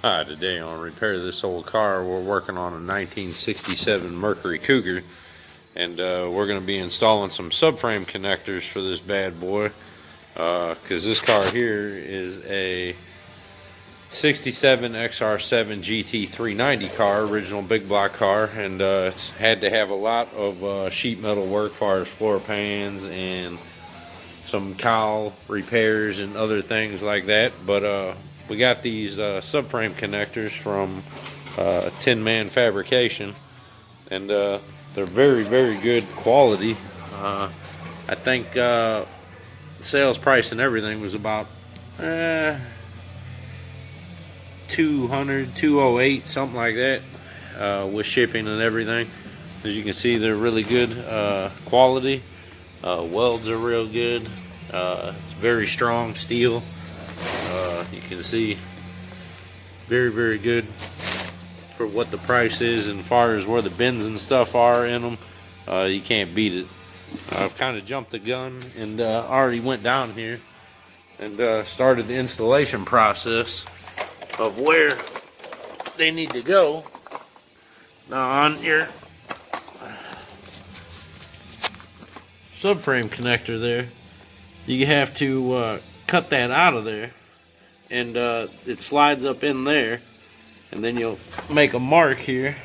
Hi, today on Repair This Old Car, we're working on a 1967 Mercury Cougar, and we're going to be installing some subframe connectors for this bad boy, because this car here is a 67 XR7 GT 390 car, original big block car, and it's had to have a lot of sheet metal work as far as floor pans and some cowl repairs and other things like that, but we got these subframe connectors from Tin Man Fabrication, and they're very, very good quality. I think sales price and everything was about $200, $208, something like that, with shipping and everything. As you can see, they're really good quality. Welds are real good. It's very strong steel. You can see very, very good for what the price is, and as far as where the bins and stuff are in them, you can't beat it. I've kind of jumped the gun and already went down here and started the installation process of where they need to go. Now on your subframe connector there, you have to cut that out of there, and it slides up in there, and then you'll make a mark here.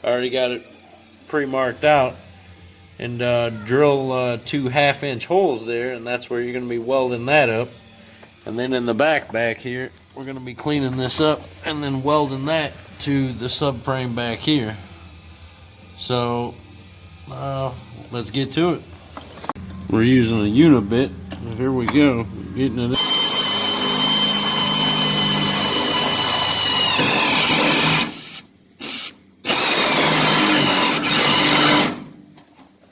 I already got it pre-marked out, and drill 2 1/2-inch holes there, and that's where you're going to be welding that up. And then in the back here, we're going to be cleaning this up and then welding that to the subframe back here. So let's get to it. We're using a unibit. Here we go, getting it.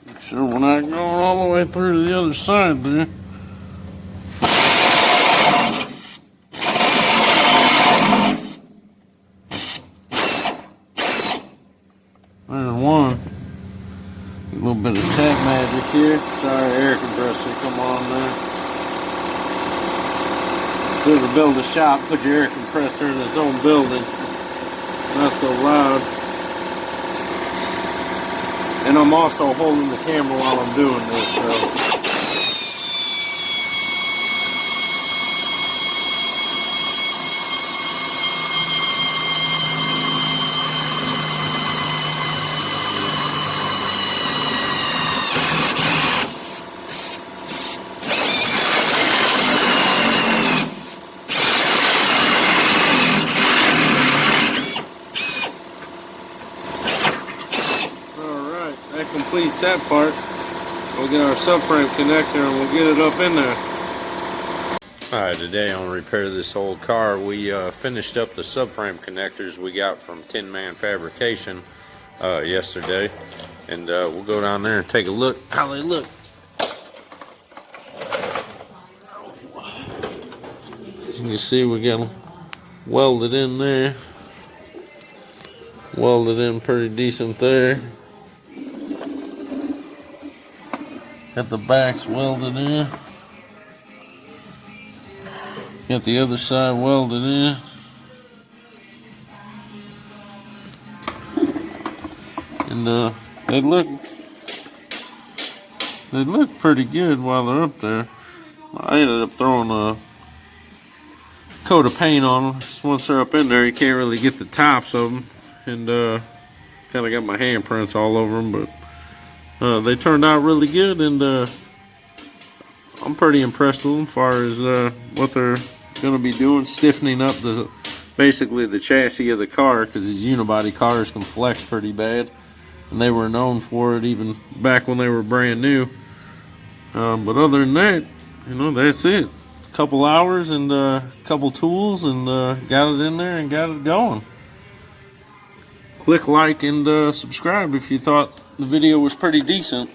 Make sure we're not going all the way through to the other side there. There's one. A little bit of tap magic here. Sorry, air compressor, come on there. If you ever build a shop, put your air compressor in its own building. Not so loud. And I'm also holding the camera while I'm doing this, so. That completes that part. We'll get our subframe connector and we'll get it up in there. Alright, today on Repair This Old Car, we finished up the subframe connectors we got from Tin Man Fabrication yesterday. And we'll go down there and take a look how they look. As you can see, we got them welded in there. Welded in pretty decent there. Got the backs welded in. Got the other side welded in. And they look pretty good while they're up there. I ended up throwing a coat of paint on them. Just once they're up in there, you can't really get the tops of them, and kind of got my handprints all over them, but they turned out really good, and I'm pretty impressed with them as far as what they're going to be doing, stiffening up basically the chassis of the car, because these unibody cars can flex pretty bad, and they were known for it even back when they were brand new. But other than that, that's it. A couple hours and a couple tools, and got it in there and got it going. Click like and subscribe if you thought the video was pretty decent.